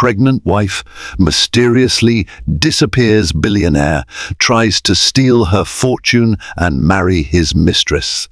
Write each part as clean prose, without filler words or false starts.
pregnant wife mysteriously disappears. Billionaire tries to steal her fortune and marry his mistress.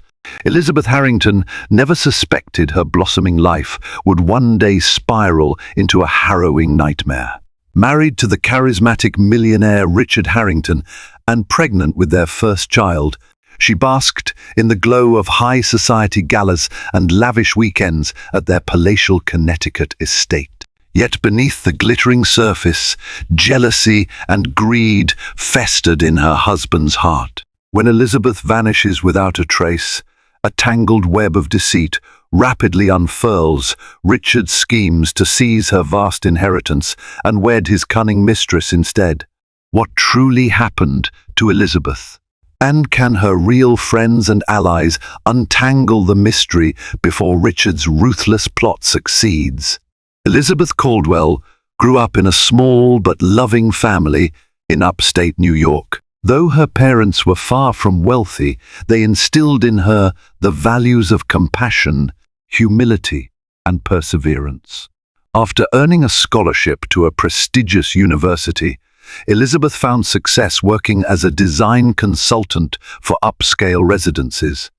Elizabeth Harrington never suspected her blossoming life would one day spiral into a harrowing nightmare. Married to the charismatic millionaire Richard Harrington and pregnant with their first child, she basked in the glow of high society galas and lavish weekends at their palatial Connecticut estate. Yet beneath the glittering surface, jealousy and greed festered in her husband's heart. When Elizabeth vanishes without a trace, a tangled web of deceit rapidly unfurls. Richard schemes to seize her vast inheritance and wed his cunning mistress instead. What truly happened to Elizabeth? And can her real friends and allies untangle the mystery before Richard's ruthless plot succeeds? Elizabeth Caldwell grew up in a small but loving family in upstate New York. Though her parents were far from wealthy, they instilled in her the values of compassion, humility, and perseverance. After earning a scholarship to a prestigious university, Elizabeth found success working as a design consultant for upscale residences,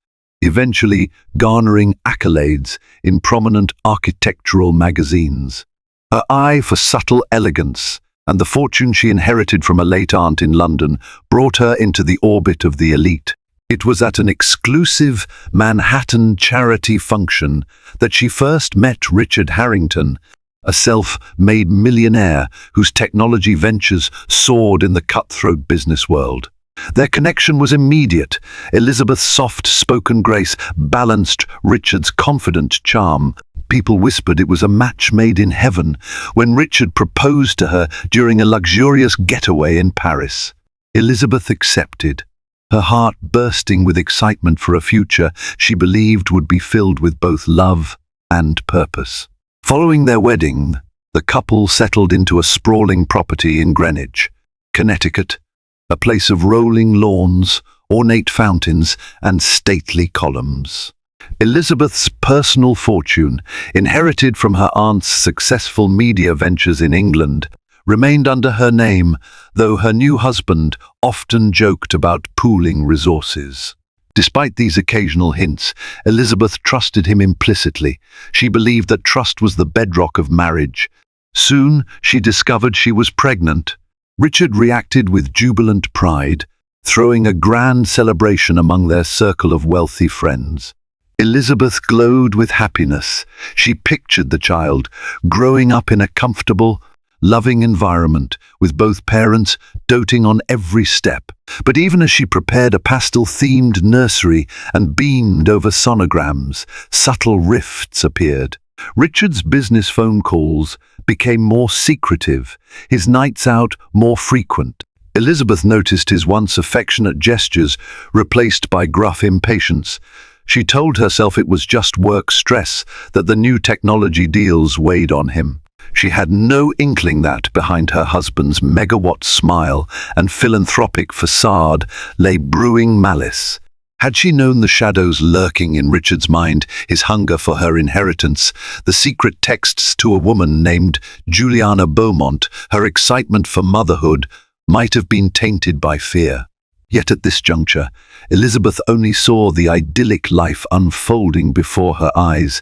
eventually garnering accolades in prominent architectural magazines. Her eye for subtle elegance and the fortune she inherited from a late aunt in London brought her into the orbit of the elite. It was at an exclusive Manhattan charity function that she first met Richard Harrington, a self-made millionaire whose technology ventures soared in the cutthroat business world. Their connection was immediate. Elizabeth's soft-spoken grace balanced Richard's confident charm. People whispered it was a match made in heaven when Richard proposed to her during a luxurious getaway in Paris. Elizabeth accepted, her heart bursting with excitement for a future she believed would be filled with both love and purpose. Following their wedding, the couple settled into a sprawling property in Greenwich, Connecticut, a place of rolling lawns, ornate fountains, and stately columns. Elizabeth's personal fortune, inherited from her aunt's successful media ventures in England, remained under her name, though her new husband often joked about pooling resources. Despite these occasional hints, Elizabeth trusted him implicitly. She believed that trust was the bedrock of marriage. Soon, she discovered she was pregnant. Richard reacted with jubilant pride, throwing a grand celebration among their circle of wealthy friends. Elizabeth glowed with happiness. She pictured the child growing up in a comfortable, loving environment, with both parents doting on every step. But even as she prepared a pastel-themed nursery and beamed over sonograms, subtle rifts appeared. Richard's business phone calls became more secretive, his nights out more frequent. Elizabeth noticed his once affectionate gestures replaced by gruff impatience. She told herself it was just work stress, that the new technology deals weighed on him. She had no inkling that behind her husband's megawatt smile and philanthropic facade lay brewing malice. Had she known the shadows lurking in Richard's mind, his hunger for her inheritance, the secret texts to a woman named Juliana Beaumont, her excitement for motherhood, might have been tainted by fear. Yet at this juncture, Elizabeth only saw the idyllic life unfolding before her eyes,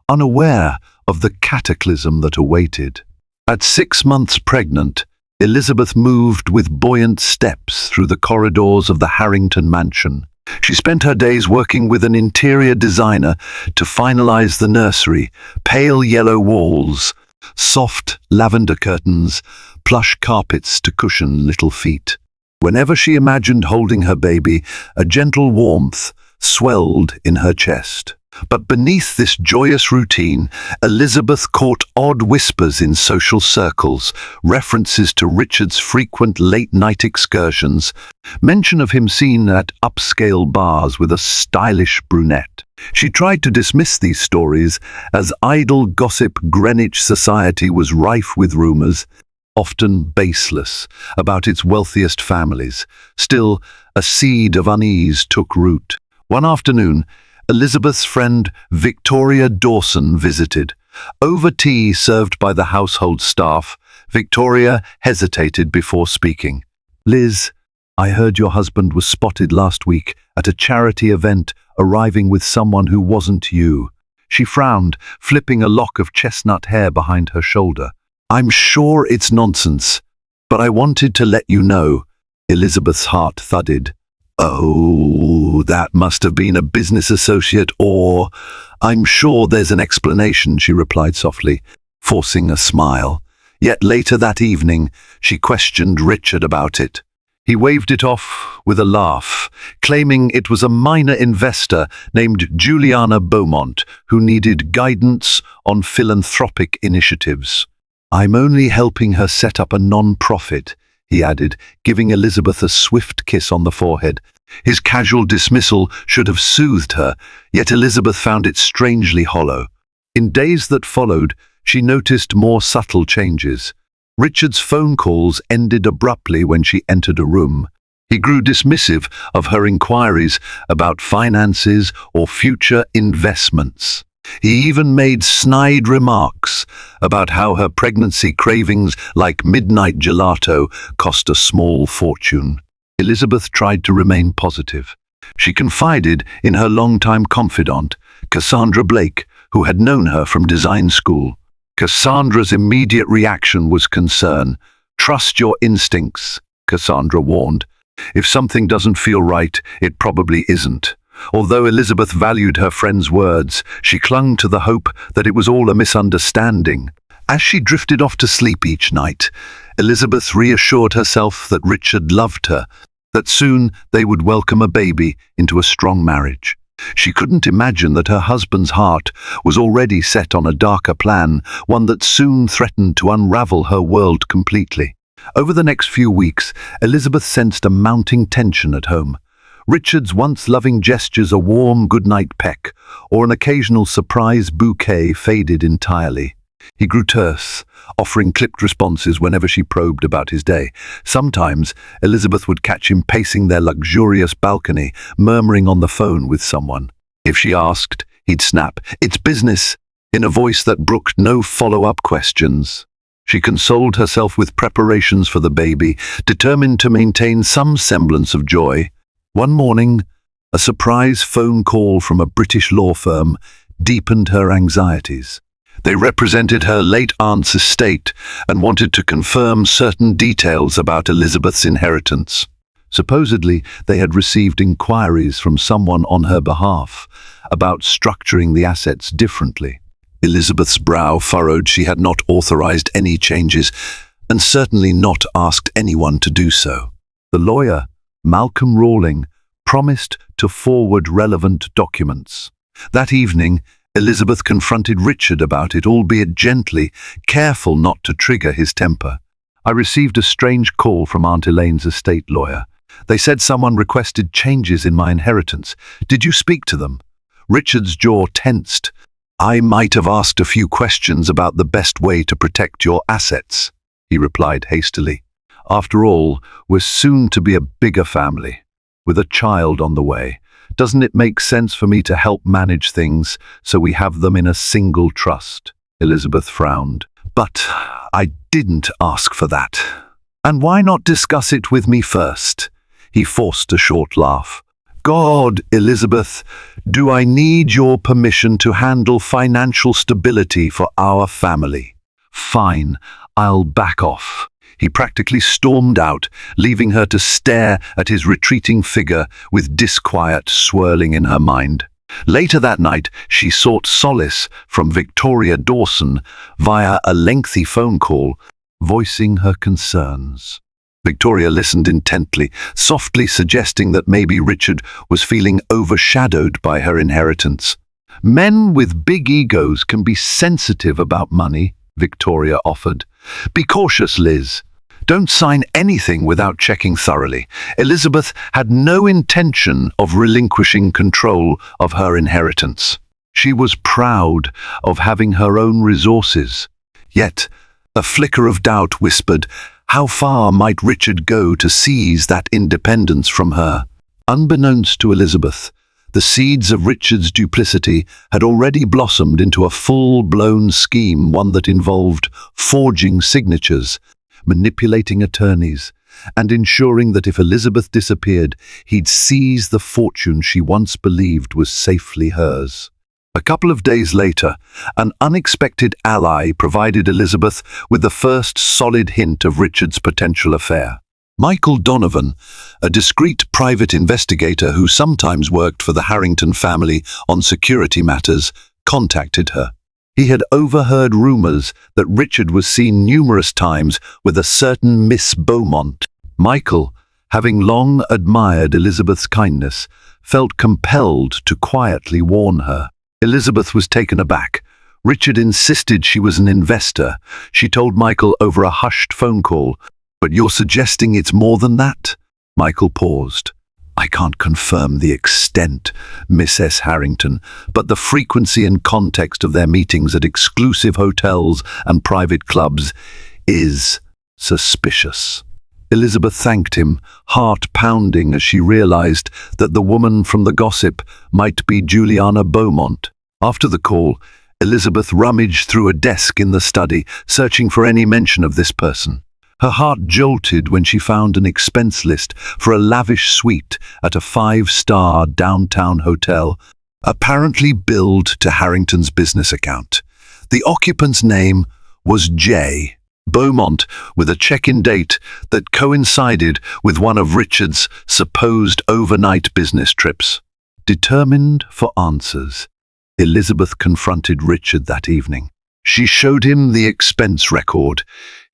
unaware of the cataclysm that awaited. At 6 months pregnant, Elizabeth moved with buoyant steps through the corridors of the Harrington mansion. She spent her days working with an interior designer to finalize the nursery: pale yellow walls, soft lavender curtains, plush carpets to cushion little feet. Whenever she imagined holding her baby, a gentle warmth swelled in her chest. But beneath this joyous routine, Elizabeth caught odd whispers in social circles, references to Richard's frequent late-night excursions, mention of him seen at upscale bars with a stylish brunette. She tried to dismiss these stories as idle gossip. Greenwich society was rife with rumors, often baseless, about its wealthiest families. Still, a seed of unease took root. One afternoon, Elizabeth's friend Victoria Dawson visited, Over tea served by the household staff, Victoria hesitated before speaking. "Liz, I heard your husband was spotted last week at a charity event, arriving with someone who wasn't you." She frowned, flipping a lock of chestnut hair behind her shoulder. "I'm sure it's nonsense, but I wanted to let you know." Elizabeth's heart thudded. "Oh, that must have been a business associate, or I'm sure there's an explanation," she replied softly, forcing a smile. Yet later that evening, she questioned Richard about it. He waved it off with a laugh, claiming it was a minor investor named Juliana Beaumont who needed guidance on philanthropic initiatives. "I'm only helping her set up a non-profit," he added, giving Elizabeth a swift kiss on the forehead. His casual dismissal should have soothed her, yet Elizabeth found it strangely hollow. In days that followed, she noticed more subtle changes. Richard's phone calls ended abruptly when she entered a room. He grew dismissive of her inquiries about finances or future investments. He even made snide remarks about how her pregnancy cravings, like midnight gelato, cost a small fortune. Elizabeth tried to remain positive. She confided in her longtime confidant, Cassandra Blake, who had known her from design school. Cassandra's immediate reaction was concern. "Trust your instincts," Cassandra warned. "If something doesn't feel right, it probably isn't." Although Elizabeth valued her friend's words, she clung to the hope that it was all a misunderstanding. As she drifted off to sleep each night, Elizabeth reassured herself that Richard loved her, that soon they would welcome a baby into a strong marriage. She couldn't imagine that her husband's heart was already set on a darker plan, one that soon threatened to unravel her world completely. Over the next few weeks, Elizabeth sensed a mounting tension at home. Richard's once loving gestures, a warm goodnight peck, or an occasional surprise bouquet, faded entirely. He grew terse, offering clipped responses whenever she probed about his day. Sometimes Elizabeth would catch him pacing their luxurious balcony, murmuring on the phone with someone. If she asked, he'd snap, "It's business," in a voice that brooked no follow-up questions. She consoled herself with preparations for the baby, determined to maintain some semblance of joy. One morning, a surprise phone call from a British law firm deepened her anxieties. They represented her late aunt's estate and wanted to confirm certain details about Elizabeth's inheritance. Supposedly, they had received inquiries from someone on her behalf about structuring the assets differently. Elizabeth's brow furrowed. She had not authorized any changes, and certainly not asked anyone to do so. The lawyer, Malcolm Rawling, promised to forward relevant documents. That evening, Elizabeth confronted Richard about it, albeit gently, careful not to trigger his temper. "I received a strange call from Aunt Elaine's estate lawyer. They said someone requested changes in my inheritance. Did you speak to them?" Richard's jaw tensed. "I might have asked a few questions about the best way to protect your assets," he replied hastily. "After all, we're soon to be a bigger family, with a child on the way. Doesn't it make sense for me to help manage things so we have them in a single trust?" Elizabeth frowned. "But I didn't ask for that." "And why not discuss it with me first?" He forced a short laugh. "God, Elizabeth, do I need your permission to handle financial stability for our family?" "Fine, I'll back off." He practically stormed out, leaving her to stare at his retreating figure with disquiet swirling in her mind. Later that night, she sought solace from Victoria Dawson via a lengthy phone call, voicing her concerns. Victoria listened intently, softly suggesting that maybe Richard was feeling overshadowed by her inheritance. "Men with big egos can be sensitive about money," Victoria offered. "Be cautious, Liz. Don't sign anything without checking thoroughly." Elizabeth had no intention of relinquishing control of her inheritance. She was proud of having her own resources. Yet, a flicker of doubt whispered, how far might Richard go to seize that independence from her? Unbeknownst to Elizabeth, The seeds of Richard's duplicity had already blossomed into a full-blown scheme, one that involved forging signatures, manipulating attorneys, and ensuring that if Elizabeth disappeared, he'd seize the fortune she once believed was safely hers. A couple of days later, an unexpected ally provided Elizabeth with the first solid hint of Richard's potential affair. Michael Donovan, a discreet private investigator who sometimes worked for the Harrington family on security matters, contacted her. He had overheard rumors that Richard was seen numerous times with a certain Miss Beaumont. Michael, having long admired Elizabeth's kindness, felt compelled to quietly warn her. Elizabeth was taken aback. Richard insisted she was an investor. She told Michael over a hushed phone call, "But you're suggesting it's more than that?" Michael paused. "I can't confirm the extent, Mrs. Harrington, but the frequency and context of their meetings at exclusive hotels and private clubs is suspicious." Elizabeth thanked him, heart pounding as she realized that the woman from the gossip might be Juliana Beaumont. After the call, Elizabeth rummaged through a desk in the study, searching for any mention of this person. Her heart jolted when she found an expense list for a lavish suite at a 5-star downtown hotel, apparently billed to Harrington's business account. The occupant's name was J. Beaumont, with a check-in date that coincided with one of Richard's supposed overnight business trips. Determined for answers, Elizabeth confronted Richard that evening. She showed him the expense record.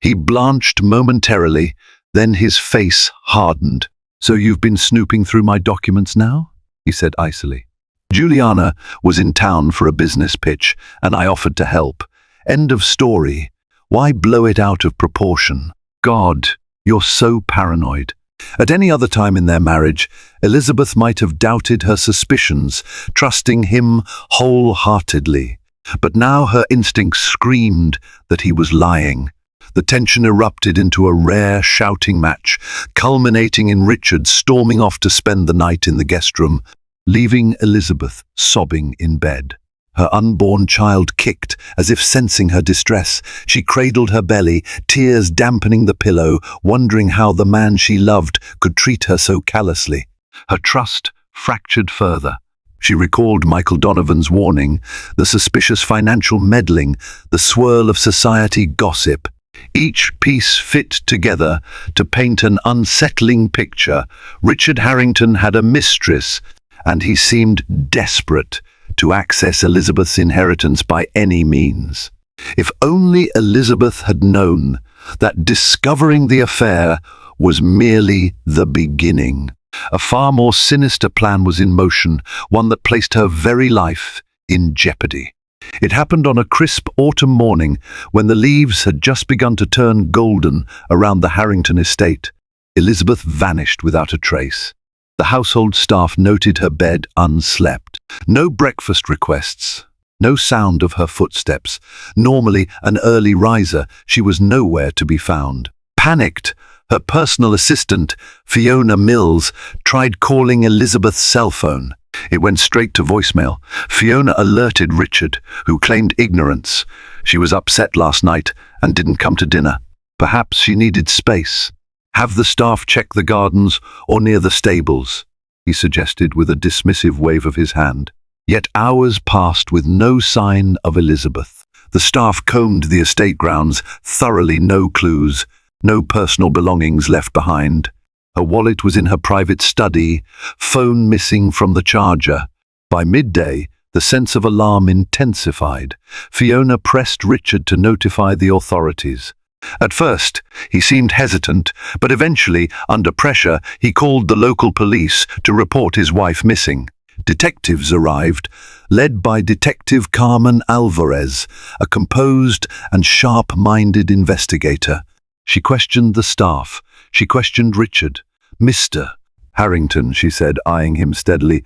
He blanched momentarily, then his face hardened. "So you've been snooping through my documents now?" he said icily. "Juliana was in town for a business pitch, and I offered to help. End of story. Why blow it out of proportion? God, you're so paranoid." At any other time in their marriage, Elizabeth might have doubted her suspicions, trusting him wholeheartedly. But now her instincts screamed that he was lying. The tension erupted into a rare shouting match, culminating in Richard storming off to spend the night in the guest room, leaving Elizabeth sobbing in bed. Her unborn child kicked, as if sensing her distress. She cradled her belly, tears dampening the pillow, wondering how the man she loved could treat her so callously. Her trust fractured further. She recalled Michael Donovan's warning, the suspicious financial meddling, the swirl of society gossip. Each piece fit together to paint an unsettling picture. Richard Harrington had a mistress, and he seemed desperate to access Elizabeth's inheritance by any means. If only Elizabeth had known that discovering the affair was merely the beginning. A far more sinister plan was in motion, one that placed her very life in jeopardy. It happened on a crisp autumn morning when the leaves had just begun to turn golden around the Harrington estate. Elizabeth vanished without a trace. The household staff noted her bed unslept. No breakfast requests, no sound of her footsteps. Normally an early riser, she was nowhere to be found. Panicked, her personal assistant, Fiona Mills, tried calling Elizabeth's cell phone. It went straight to voicemail. Fiona alerted Richard, who claimed ignorance. She was upset last night and didn't come to dinner. Perhaps she needed space. "Have the staff check the gardens or near the stables," he suggested with a dismissive wave of his hand. Yet hours passed with no sign of Elizabeth. The staff combed the estate grounds, thoroughly no clues, no personal belongings left behind. Her wallet was in her private study, phone missing from the charger. By midday, the sense of alarm intensified. Fiona pressed Richard to notify the authorities. At first, he seemed hesitant, but eventually, under pressure, he called the local police to report his wife missing. Detectives arrived, led by Detective Carmen Alvarez, a composed and sharp-minded investigator. She questioned the staff. She questioned Richard. "Mr. Harrington," she said, eyeing him steadily,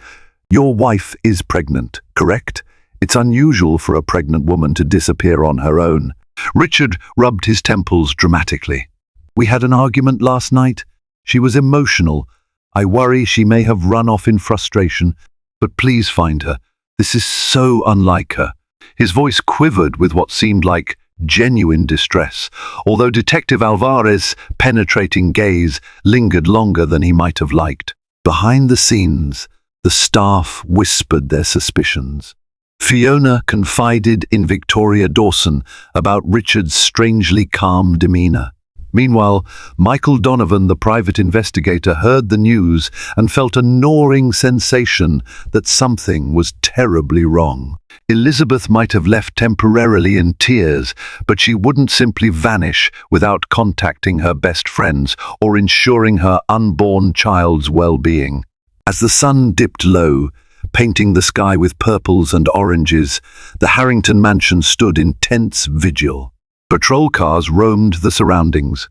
"your wife is pregnant, correct? It's unusual for a pregnant woman to disappear on her own." Richard rubbed his temples dramatically. "We had an argument last night. She was emotional. I worry she may have run off in frustration, But please find her. This is so unlike her." His voice quivered with what seemed like genuine distress, although Detective Alvarez's penetrating gaze lingered longer than he might have liked. Behind the scenes, the staff whispered their suspicions. Fiona confided in Victoria Dawson about Richard's strangely calm demeanor. Meanwhile, Michael Donovan, the private investigator, heard the news and felt a gnawing sensation that something was terribly wrong. Elizabeth might have left temporarily in tears, but she wouldn't simply vanish without contacting her best friends or ensuring her unborn child's well-being. As the sun dipped low, painting the sky with purples and oranges, the Harrington mansion stood in tense vigil. Patrol cars roamed the surroundings.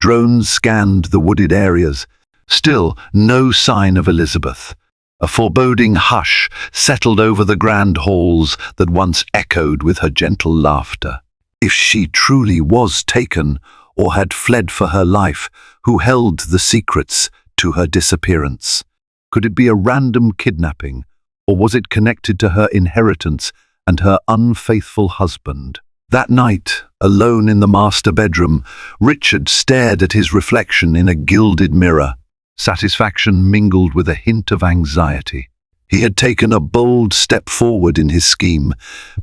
Drones scanned the wooded areas. Still, no sign of Elizabeth. A foreboding hush settled over the grand halls that once echoed with her gentle laughter. If she truly was taken, or had fled for her life, who held the secrets to her disappearance? Could it be a random kidnapping, or was it connected to her inheritance and her unfaithful husband? That night, alone in the master bedroom, Richard stared at his reflection in a gilded mirror. Satisfaction mingled with a hint of anxiety. He had taken a bold step forward in his scheme,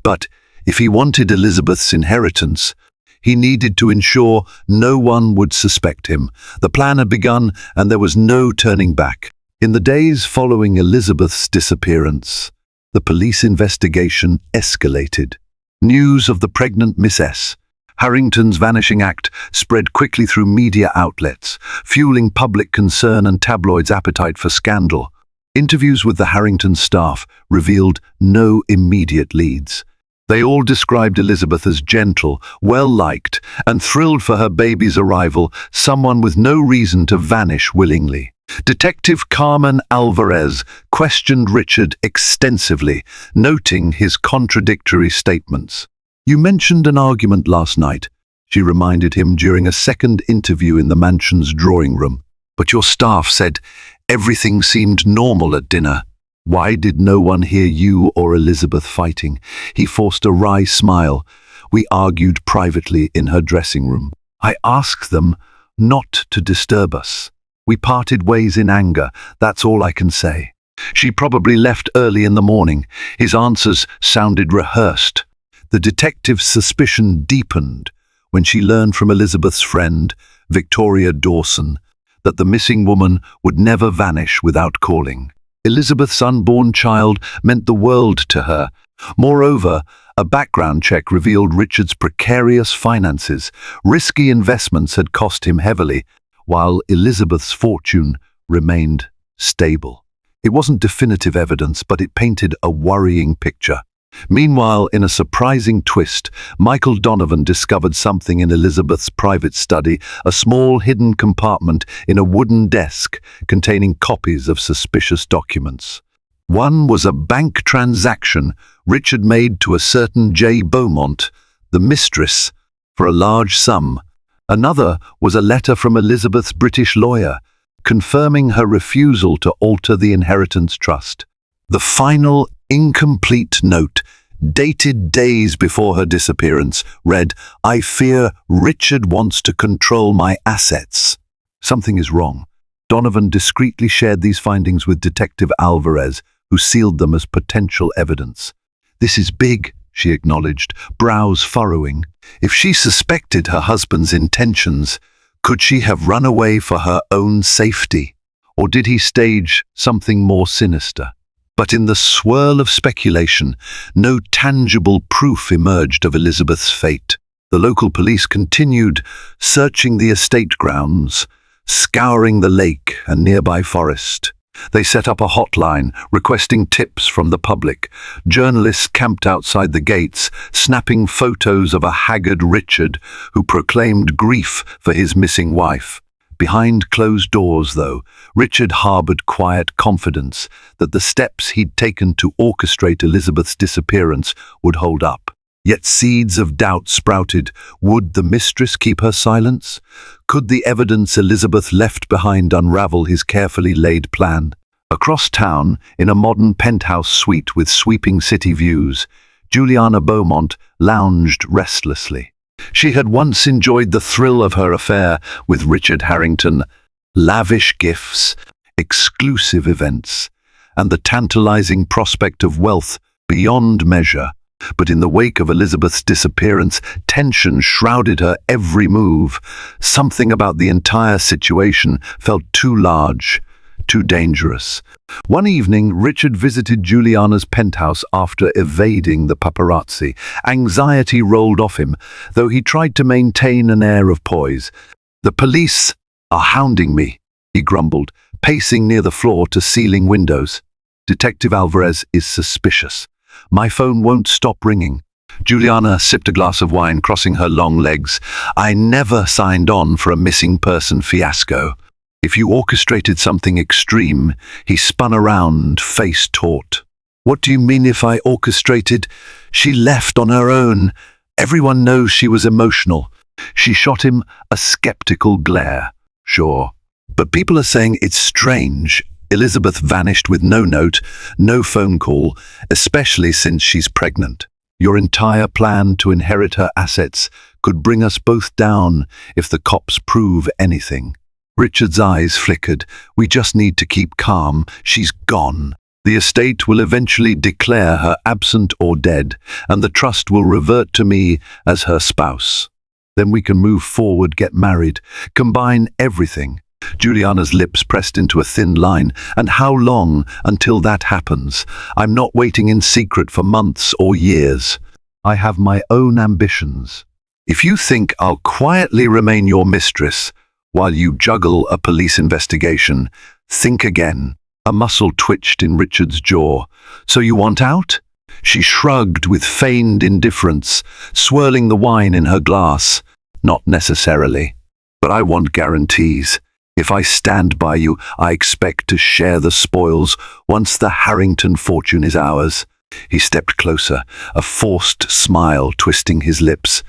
but if he wanted Elizabeth's inheritance, he needed to ensure no one would suspect him. The plan had begun, and there was no turning back. In the days following Elizabeth's disappearance, the police investigation escalated. News of the pregnant Mistress, Harrington's vanishing act, spread quickly through media outlets, fueling public concern and tabloids' appetite for scandal. Interviews with the Harrington staff revealed no immediate leads. They all described Elizabeth as gentle, well-liked, and thrilled for her baby's arrival, someone with no reason to vanish willingly. Detective Carmen Alvarez questioned Richard extensively, noting his contradictory statements. "You mentioned an argument last night," she reminded him during a second interview in the mansion's drawing room. "But your staff said everything seemed normal at dinner. Why did no one hear you or Elizabeth fighting?" He forced a wry smile. "We argued privately in her dressing room. I asked them not to disturb us. We parted ways in anger, that's all I can say." She probably left early in the morning. His answers sounded rehearsed. The detective's suspicion deepened when she learned from Elizabeth's friend, Victoria Dawson, that the missing woman would never vanish without calling. Elizabeth's unborn child meant the world to her. Moreover, a background check revealed Richard's precarious finances. Risky investments had cost him heavily, while Elizabeth's fortune remained stable. It wasn't definitive evidence, but it painted a worrying picture. Meanwhile, in a surprising twist, Michael Donovan discovered something in Elizabeth's private study, a small hidden compartment in a wooden desk containing copies of suspicious documents. One was a bank transaction Richard made to a certain J. Beaumont, the Mistress, for a large sum. Another was a letter from Elizabeth's British lawyer, confirming her refusal to alter the inheritance trust. The final, incomplete note, dated days before her disappearance, read, "I fear Richard wants to control my assets." Something is wrong. Donovan discreetly shared these findings with Detective Alvarez, who sealed them as potential evidence. "This is big," she acknowledged, brows furrowing. If she suspected her husband's intentions, could she have run away for her own safety? Or did he stage something more sinister? But in the swirl of speculation, no tangible proof emerged of Elizabeth's fate. The local police continued searching the estate grounds, scouring the lake and nearby forest. They set up a hotline, requesting tips from the public. Journalists camped outside the gates, snapping photos of a haggard Richard who proclaimed grief for his missing wife. Behind closed doors, though, Richard harbored quiet confidence that the steps he'd taken to orchestrate Elizabeth's disappearance would hold up. Yet seeds of doubt sprouted. Would the mistress keep her silence? Could the evidence Elizabeth left behind unravel his carefully laid plan? Across town, in a modern penthouse suite with sweeping city views, Juliana Beaumont lounged restlessly. She had once enjoyed the thrill of her affair with Richard Harrington, lavish gifts, exclusive events, and the tantalizing prospect of wealth beyond measure. But in the wake of Elizabeth's disappearance, tension shrouded her every move. Something about the entire situation felt too large, too dangerous. One evening, Richard visited Juliana's penthouse after evading the paparazzi. Anxiety rolled off him, though he tried to maintain an air of poise. "The police are hounding me," he grumbled, pacing near the floor-to-ceiling windows. "Detective Alvarez is suspicious. My phone won't stop ringing." Juliana sipped a glass of wine, crossing her long legs. "I never signed on for a missing person fiasco." "If you orchestrated something extreme," he spun around, face taut. "What do you mean if I orchestrated? She left on her own. Everyone knows she was emotional." She shot him a skeptical glare. "Sure, but people are saying it's strange. Elizabeth vanished with no note, no phone call, especially since she's pregnant. Your entire plan to inherit her assets could bring us both down if the cops prove anything." Richard's eyes flickered. "We just need to keep calm. She's gone. The estate will eventually declare her absent or dead, and the trust will revert to me as her spouse. Then we can move forward, get married, combine everything." Juliana's lips pressed into a thin line. "And how long until that happens? I'm not waiting in secret for months or years. I have my own ambitions. If you think I'll quietly remain your mistress while you juggle a police investigation, think again." A muscle twitched in Richard's jaw. "So you want out?" She shrugged with feigned indifference, swirling the wine in her glass. "Not necessarily, but I want guarantees. If I stand by you, I expect to share the spoils once the Harrington fortune is ours." He stepped closer, a forced smile twisting his lips.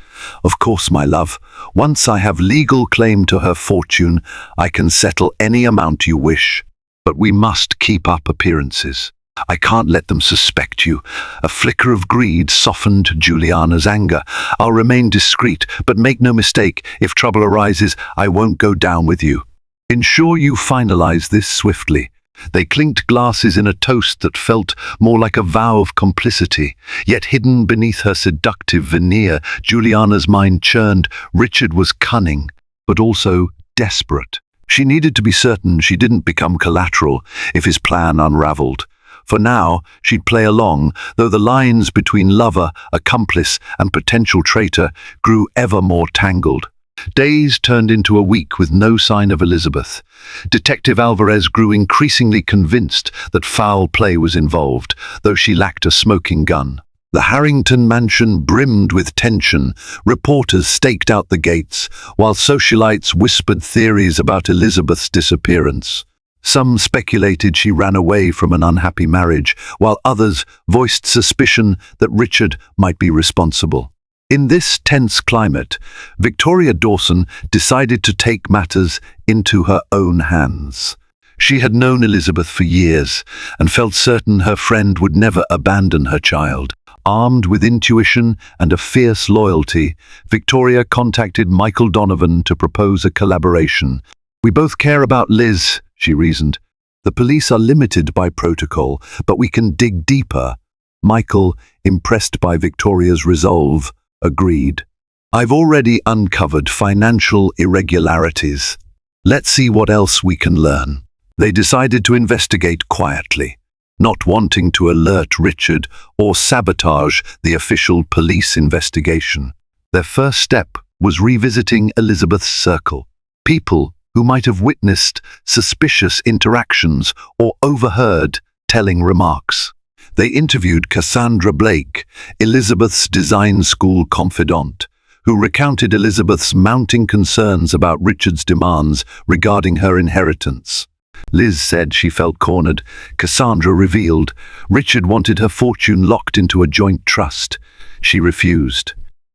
"Of course, my love. Once I have legal claim to her fortune, I can settle any amount you wish. But we must keep up appearances. I can't let them suspect you." A flicker of greed softened Juliana's anger. "I'll remain discreet, but make no mistake, if trouble arises, I won't go down with you. Ensure you finalize this swiftly." They clinked glasses in a toast that felt more like a vow of complicity. Yet hidden beneath her seductive veneer, Juliana's mind churned. Richard was cunning, but also desperate. She needed to be certain she didn't become collateral if his plan unraveled. For now, she'd play along, though the lines between lover, accomplice, and potential traitor grew ever more tangled. Days turned into a week with no sign of Elizabeth. Detective Alvarez grew increasingly convinced that foul play was involved, though she lacked a smoking gun. The Harrington mansion brimmed with tension. Reporters staked out the gates, while socialites whispered theories about Elizabeth's disappearance. Some speculated she ran away from an unhappy marriage, while others voiced suspicion that Richard might be responsible. In this tense climate, Victoria Dawson decided to take matters into her own hands. She had known Elizabeth for years and felt certain her friend would never abandon her child. Armed with intuition and a fierce loyalty, Victoria contacted Michael Donovan to propose a collaboration. "We both care about Liz," she reasoned. "The police are limited by protocol, but we can dig deeper." Michael, impressed by Victoria's resolve, agreed. "I've already uncovered financial irregularities. Let's see what else we can learn." They decided to investigate quietly, not wanting to alert Richard or sabotage the official police investigation. Their first step was revisiting Elizabeth's circle, people who might have witnessed suspicious interactions or overheard telling remarks. They interviewed Cassandra Blake, Elizabeth's design school confidant, who recounted Elizabeth's mounting concerns about Richard's demands regarding her inheritance. Liz said she felt cornered. Cassandra revealed Richard wanted her fortune locked into a joint trust. She refused.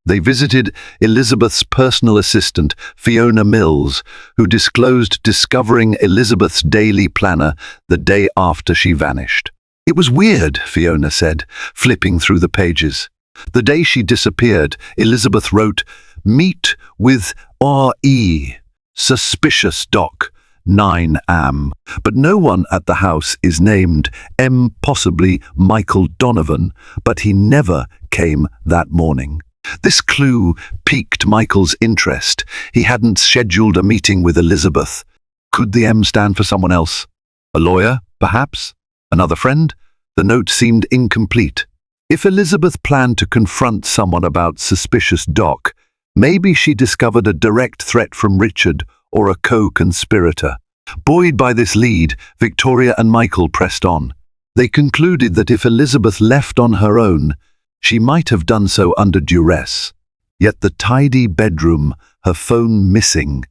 They visited Elizabeth's personal assistant, Fiona Mills, who disclosed discovering Elizabeth's daily planner the day after she vanished. "It was weird," Fiona said, flipping through the pages. The day she disappeared, Elizabeth wrote, "Meet with R.E. Suspicious Doc, 9 am. But no one at the house is named M. Possibly Michael Donovan, but he never came that morning." This clue piqued Michael's interest. He hadn't scheduled a meeting with Elizabeth. Could the M stand for someone else? A lawyer, perhaps? Another friend? The note seemed incomplete. If Elizabeth planned to confront someone about suspicious Doc, maybe she discovered a direct threat from Richard or a co-conspirator. Buoyed by this lead, Victoria and Michael pressed on. They concluded that if Elizabeth left on her own, she might have done so under duress. Yet the tidy bedroom, her phone missing,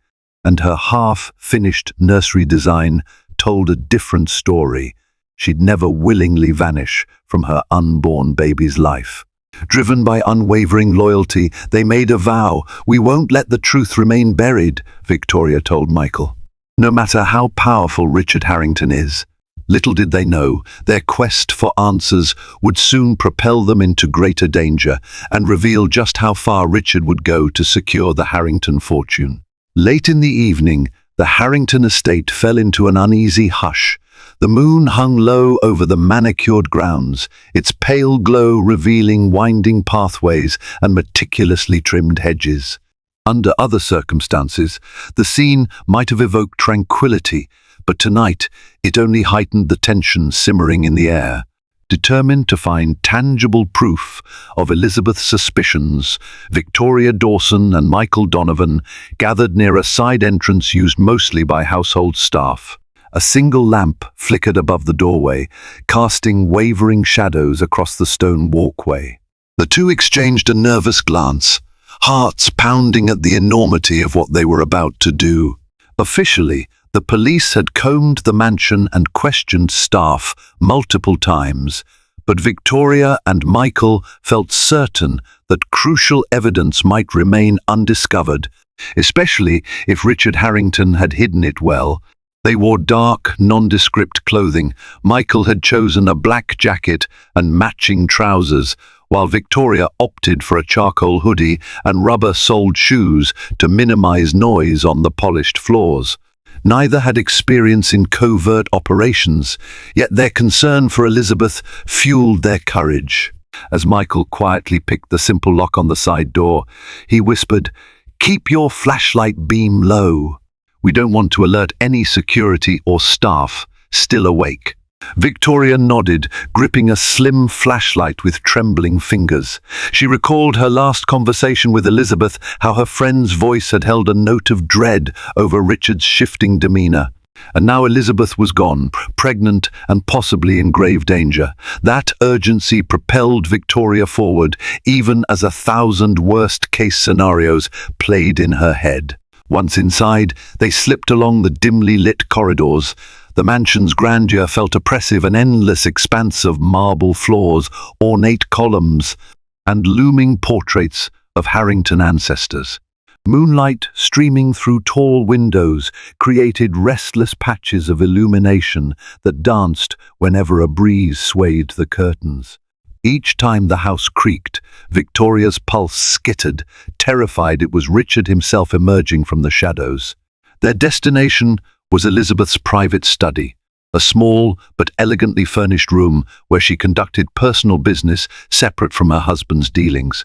and her half-finished nursery design told a different story. She'd never willingly vanish from her unborn baby's life. Driven by unwavering loyalty, they made a vow. "We won't let the truth remain buried," Victoria told Michael. No matter how powerful Richard Harrington is, little did they know, their quest for answers would soon propel them into greater danger and reveal just how far Richard would go to secure the Harrington fortune. Late in the evening, the Harrington estate fell into an uneasy hush. The moon hung low over the manicured grounds, its pale glow revealing winding pathways and meticulously trimmed hedges. Under other circumstances, the scene might have evoked tranquility, but tonight it only heightened the tension simmering in the air. Determined to find tangible proof of Elizabeth's suspicions, Victoria Dawson and Michael Donovan gathered near a side entrance used mostly by household staff. A single lamp flickered above the doorway, casting wavering shadows across the stone walkway. The two exchanged a nervous glance, hearts pounding at the enormity of what they were about to do. Officially, the police had combed the mansion and questioned staff multiple times, but Victoria and Michael felt certain that crucial evidence might remain undiscovered, especially if Richard Harrington had hidden it well. They wore dark, nondescript clothing. Michael had chosen a black jacket and matching trousers, while Victoria opted for a charcoal hoodie and rubber-soled shoes to minimize noise on the polished floors. Neither had experience in covert operations, yet their concern for Elizabeth fueled their courage. As Michael quietly picked the simple lock on the side door, he whispered, "Keep your flashlight beam low. We don't want to alert any security or staff still awake." Victoria nodded, gripping a slim flashlight with trembling fingers. She recalled her last conversation with Elizabeth, how her friend's voice had held a note of dread over Richard's shifting demeanor. And now Elizabeth was gone, pregnant and possibly in grave danger. That urgency propelled Victoria forward, even as 1,000 worst-case scenarios played in her head. Once inside, they slipped along the dimly lit corridors. The mansion's grandeur felt oppressive, an endless expanse of marble floors, ornate columns, and looming portraits of Harrington ancestors. Moonlight streaming through tall windows created restless patches of illumination that danced whenever a breeze swayed the curtains. Each time the house creaked, Victoria's pulse skittered, terrified it was Richard himself emerging from the shadows. Their destination was Elizabeth's private study, a small but elegantly furnished room where she conducted personal business separate from her husband's dealings.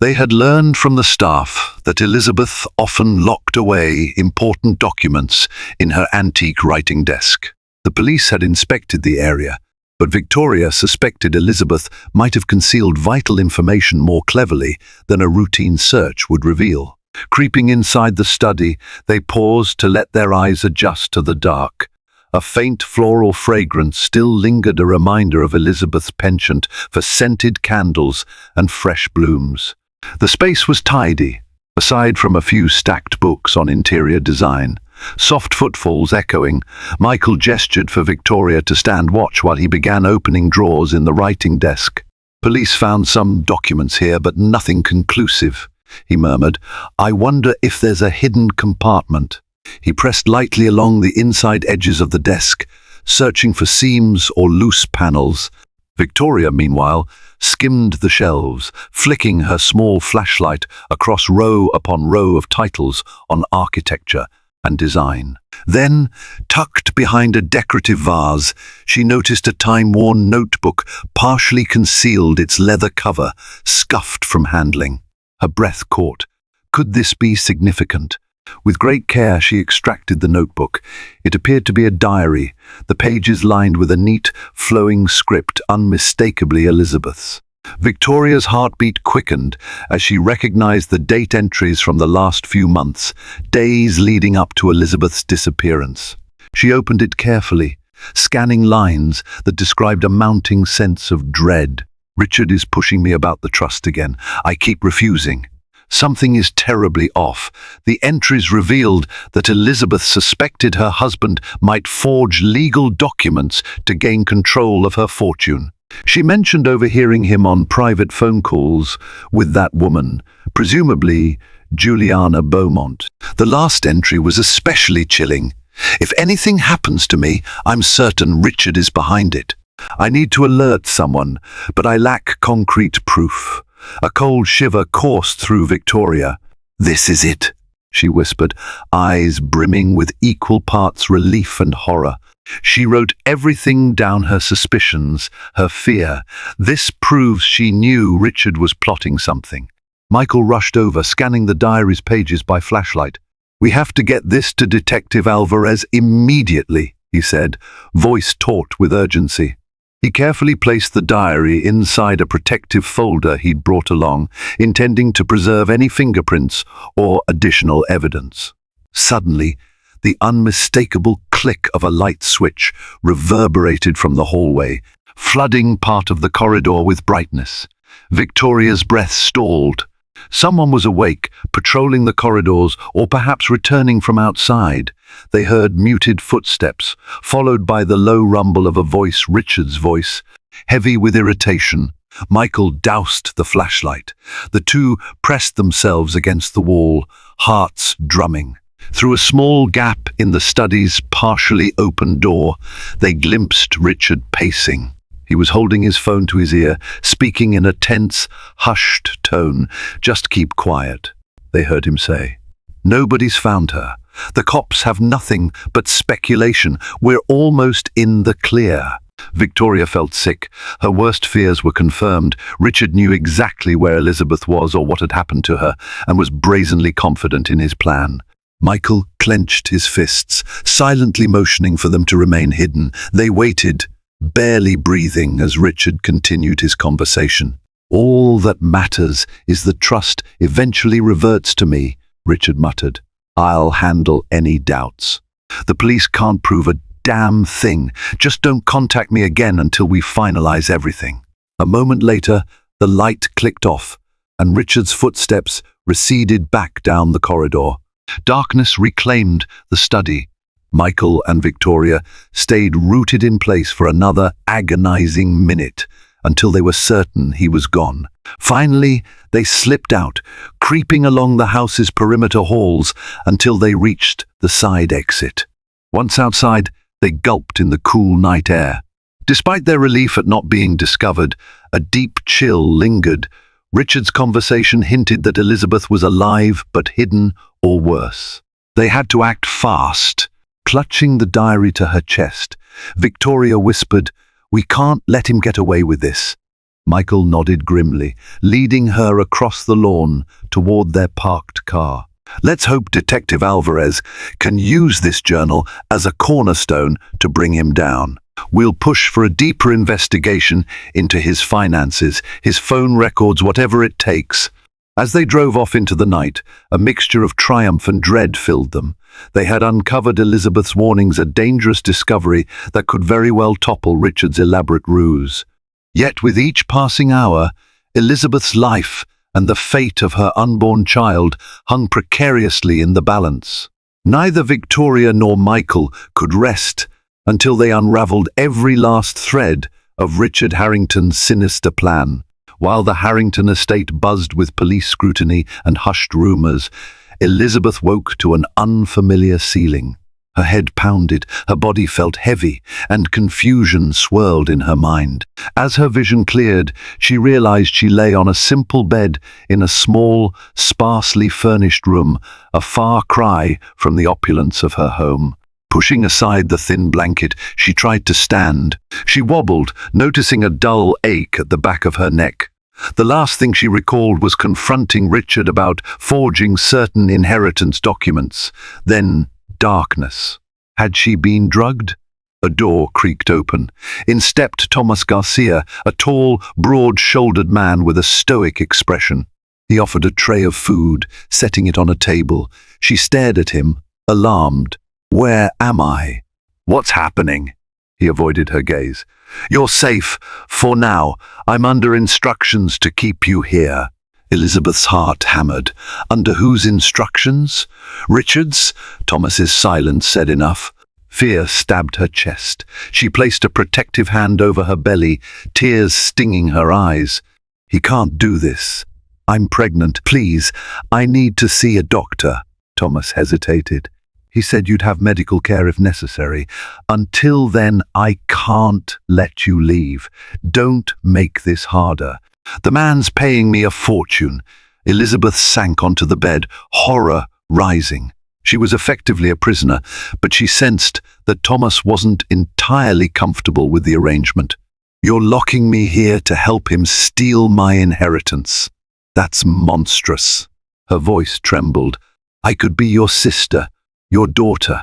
They had learned from the staff that Elizabeth often locked away important documents in her antique writing desk. The police had inspected the area, but Victoria suspected Elizabeth might have concealed vital information more cleverly than a routine search would reveal. Creeping inside the study, they paused to let their eyes adjust to the dark. A faint floral fragrance still lingered, a reminder of Elizabeth's penchant for scented candles and fresh blooms. The space was tidy, aside from a few stacked books on interior design. Soft footfalls echoing, Michael gestured for Victoria to stand watch while he began opening drawers in the writing desk. Police found some documents here, but nothing conclusive. he murmured. "I wonder if there's a hidden compartment." He pressed lightly along the inside edges of the desk, searching for seams or loose panels. Victoria, meanwhile, skimmed the shelves, flicking her small flashlight across row upon row of titles on architecture and design. Then, tucked behind a decorative vase, she noticed a time-worn notebook partially concealed, its leather cover scuffed from handling. Her breath caught. Could this be significant? With great care, she extracted the notebook. It appeared to be a diary, the pages lined with a neat, flowing script unmistakably Elizabeth's. Victoria's heartbeat quickened as she recognized the date entries from the last few months, days leading up to Elizabeth's disappearance. She opened it carefully, scanning lines that described a mounting sense of dread. "Richard is pushing me about the trust again. I keep refusing. Something is terribly off." The entries revealed that Elizabeth suspected her husband might forge legal documents to gain control of her fortune. She mentioned overhearing him on private phone calls with that woman, presumably Juliana Beaumont. The last entry was especially chilling. "If anything happens to me, I'm certain Richard is behind it. I need to alert someone, but I lack concrete proof." A cold shiver coursed through Victoria. "This is it," she whispered, eyes brimming with equal parts relief and horror. She wrote everything down: her suspicions, her fear. "This proves she knew Richard was plotting something." Michael rushed over, scanning the diary's pages by flashlight. "We have to get this to Detective Alvarez immediately," he said, voice taut with urgency. He carefully placed the diary inside a protective folder he'd brought along, intending to preserve any fingerprints or additional evidence. Suddenly, the unmistakable click of a light switch reverberated from the hallway, flooding part of the corridor with brightness. Victoria's breath stalled. Someone was awake, patrolling the corridors, or perhaps returning from outside. They heard muted footsteps, followed by the low rumble of a voice, Richard's voice, heavy with irritation. Michael doused the flashlight. The two pressed themselves against the wall, hearts drumming. Through a small gap in the study's partially open door, they glimpsed Richard pacing. He was holding his phone to his ear, speaking in a tense, hushed tone. "Just keep quiet," they heard him say. "Nobody's found her. The cops have nothing but speculation. We're almost in the clear." Victoria felt sick. Her worst fears were confirmed. Richard knew exactly where Elizabeth was or what had happened to her, and was brazenly confident in his plan. Michael clenched his fists, silently motioning for them to remain hidden. They waited, barely breathing, as Richard continued his conversation. "All that matters is the trust eventually reverts to me," Richard muttered. "I'll handle any doubts. The police can't prove a damn thing. Just don't contact me again until we finalize everything." A moment later, the light clicked off, and Richard's footsteps receded back down the corridor. Darkness reclaimed the study. Michael and Victoria stayed rooted in place for another agonizing minute, until they were certain he was gone. Finally, they slipped out, creeping along the house's perimeter halls until they reached the side exit. Once outside, they gulped in the cool night air. Despite their relief at not being discovered, a deep chill lingered. Richard's conversation hinted that Elizabeth was alive but hidden, or worse. They had to act fast. Clutching the diary to her chest, Victoria whispered, "We can't let him get away with this." Michael nodded grimly, leading her across the lawn toward their parked car. "Let's hope Detective Alvarez can use this journal as a cornerstone to bring him down. We'll push for a deeper investigation into his finances, his phone records, whatever it takes." As they drove off into the night, a mixture of triumph and dread filled them. They had uncovered Elizabeth's warnings, a dangerous discovery that could very well topple Richard's elaborate ruse. Yet with each passing hour, Elizabeth's life and the fate of her unborn child hung precariously in the balance. Neither Victoria nor Michael could rest until they unraveled every last thread of Richard Harrington's sinister plan. While the Harrington estate buzzed with police scrutiny and hushed rumors, Elizabeth woke to an unfamiliar ceiling. Her head pounded, her body felt heavy, and confusion swirled in her mind. As her vision cleared, she realized she lay on a simple bed in a small, sparsely furnished room, a far cry from the opulence of her home. Pushing aside the thin blanket, she tried to stand. She wobbled, noticing a dull ache at the back of her neck. The last thing she recalled was confronting Richard about forging certain inheritance documents. Then darkness. Had she been drugged? A door creaked open. In stepped Thomas Garcia, a tall, broad-shouldered man with a stoic expression. He offered a tray of food, setting it on a table. She stared at him, alarmed. "Where am I? What's happening?" He avoided her gaze. "You're safe, for now. I'm under instructions to keep you here." Elizabeth's heart hammered. Under whose instructions? Richard's? Thomas's silence said enough. Fear stabbed her chest. She placed a protective hand over her belly, tears stinging her eyes. "He can't do this. I'm pregnant. Please, I need to see a doctor." Thomas hesitated. "He said you'd have medical care if necessary. Until then, I can't let you leave. Don't make this harder. The man's paying me a fortune." Elizabeth sank onto the bed, horror rising. She was effectively a prisoner, but she sensed that Thomas wasn't entirely comfortable with the arrangement. "You're locking me here to help him steal my inheritance. That's monstrous." Her voice trembled. "I could be your sister, your daughter.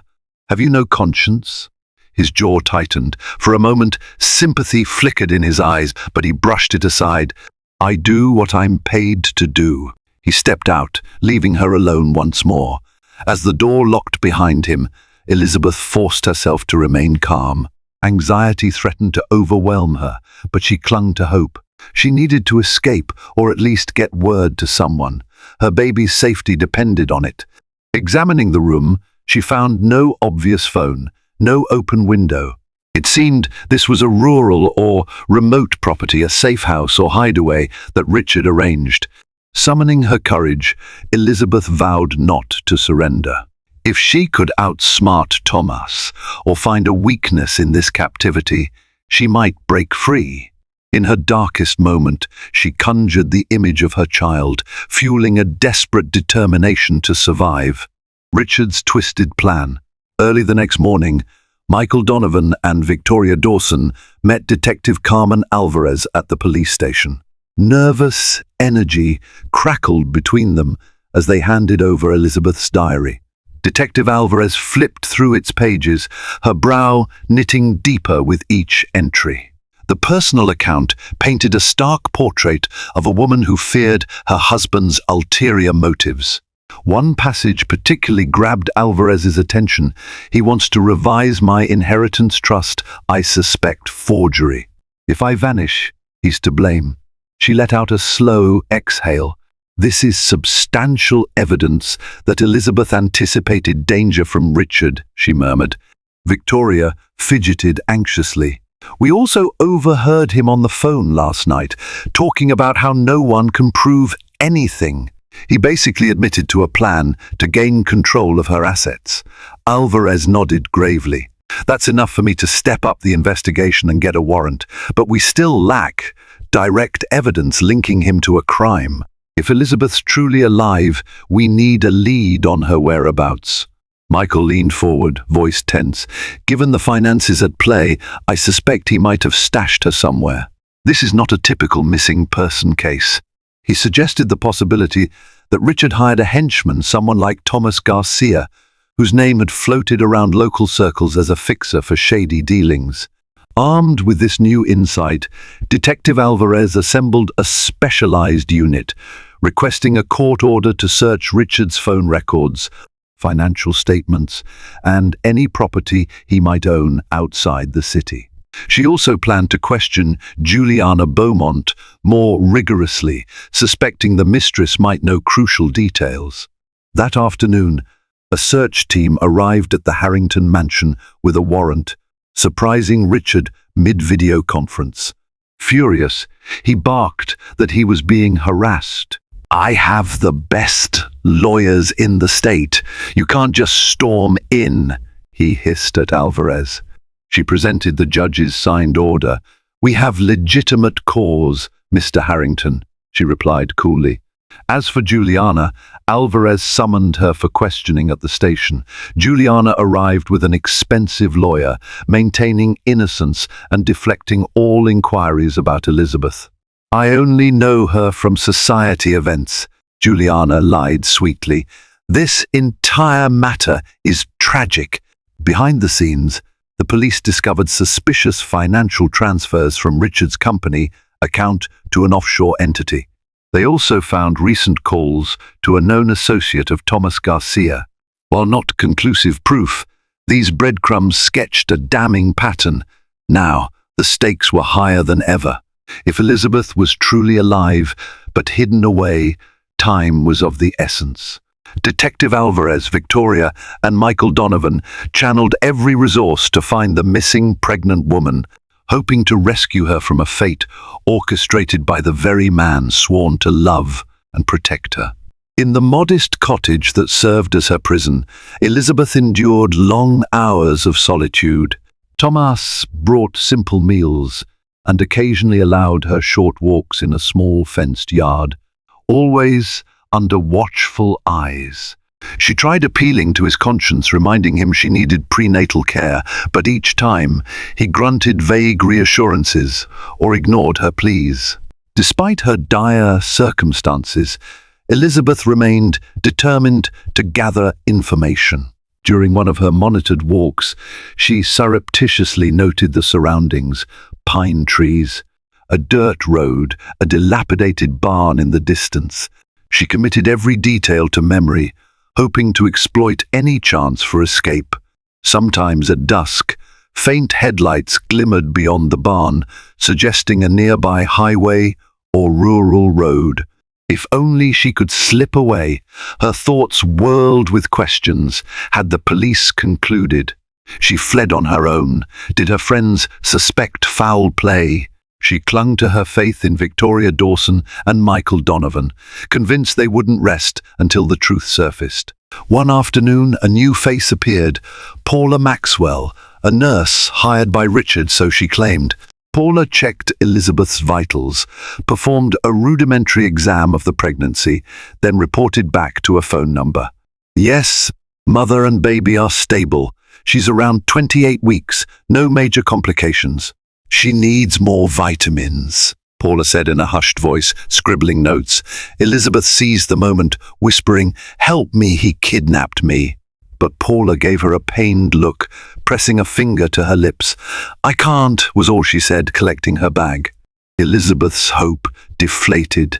Have you no conscience?" His jaw tightened. For a moment, sympathy flickered in his eyes, but he brushed it aside. "I do what I'm paid to do." He stepped out, leaving her alone once more. As the door locked behind him, Elizabeth forced herself to remain calm. Anxiety threatened to overwhelm her, but she clung to hope. She needed to escape, or at least get word to someone. Her baby's safety depended on it. Examining the room, she found no obvious phone, no open window. It seemed this was a rural or remote property, a safe house or hideaway that Richard arranged. Summoning her courage, Elizabeth vowed not to surrender. If she could outsmart Thomas or find a weakness in this captivity, she might break free. In her darkest moment, she conjured the image of her child, fueling a desperate determination to survive. Richard's twisted plan. Early the next morning, Michael Donovan and Victoria Dawson met Detective Carmen Alvarez at the police station. Nervous energy crackled between them as they handed over Elizabeth's diary. Detective Alvarez flipped through its pages, her brow knitting deeper with each entry. The personal account painted a stark portrait of a woman who feared her husband's ulterior motives. One passage particularly grabbed Alvarez's attention. "He wants to revise my inheritance trust. I suspect forgery. If I vanish, he's to blame." She let out a slow exhale. This is substantial evidence that Elizabeth anticipated danger from Richard, she murmured. Victoria fidgeted anxiously. "We also overheard him on the phone last night, talking about how no one can prove anything. He basically admitted to a plan to gain control of her assets." Alvarez nodded gravely. "That's enough for me to step up the investigation and get a warrant, but we still lack direct evidence linking him to a crime. If Elizabeth's truly alive, we need a lead on her whereabouts." Michael leaned forward, voice tense. "Given the finances at play, I suspect he might have stashed her somewhere. This is not a typical missing person case." He suggested the possibility that Richard hired a henchman, someone like Thomas Garcia, whose name had floated around local circles as a fixer for shady dealings. Armed with this new insight, Detective Alvarez assembled a specialized unit, requesting a court order to search Richard's phone records, financial statements, and any property he might own outside the city. She also planned to question Juliana Beaumont more rigorously, suspecting the mistress might know crucial details. That afternoon, a search team arrived at the Harrington mansion with a warrant, surprising Richard mid-video conference. Furious, he barked that he was being harassed. "I have the best lawyers in the state. You can't just storm in," he hissed at Alvarez. She presented the judge's signed order. "We have legitimate cause, Mr. Harrington," she replied coolly. As for Juliana, Alvarez summoned her for questioning at the station. Juliana arrived with an expensive lawyer, maintaining innocence and deflecting all inquiries about Elizabeth. "I only know her from society events," Juliana lied sweetly. "This entire matter is tragic." Behind the scenes, the police discovered suspicious financial transfers from Richard's company account to an offshore entity. They also found recent calls to a known associate of Thomas Garcia. While not conclusive proof, these breadcrumbs sketched a damning pattern. Now, the stakes were higher than ever. If Elizabeth was truly alive, but hidden away, time was of the essence. Detective Alvarez, Victoria, and Michael Donovan channeled every resource to find the missing pregnant woman, hoping to rescue her from a fate orchestrated by the very man sworn to love and protect her. In the modest cottage that served as her prison, Elizabeth endured long hours of solitude. Thomas brought simple meals and occasionally allowed her short walks in a small fenced yard, always under watchful eyes. She tried appealing to his conscience, reminding him she needed prenatal care, but each time he grunted vague reassurances or ignored her pleas. Despite her dire circumstances, Elizabeth remained determined to gather information. During one of her monitored walks, she surreptitiously noted the surroundings: pine trees, a dirt road, a dilapidated barn in the distance. She committed every detail to memory, hoping to exploit any chance for escape. Sometimes at dusk, faint headlights glimmered beyond the barn, suggesting a nearby highway or rural road. If only she could slip away. Her thoughts whirled with questions. Had the police concluded? She fled on her own. Did her friends suspect foul play? She clung to her faith in Victoria Dawson and Michael Donovan, convinced they wouldn't rest until the truth surfaced. One afternoon, a new face appeared: Paula Maxwell, a nurse hired by Richard, so she claimed. Paula checked Elizabeth's vitals, performed a rudimentary exam of the pregnancy, then reported back to a phone number. "Yes, mother and baby are stable. She's around 28 weeks, no major complications. She needs more vitamins," Paula said in a hushed voice, scribbling notes. Elizabeth seized the moment, whispering, "Help me, he kidnapped me." But Paula gave her a pained look, pressing a finger to her lips. "I can't," was all she said, collecting her bag. Elizabeth's hope deflated.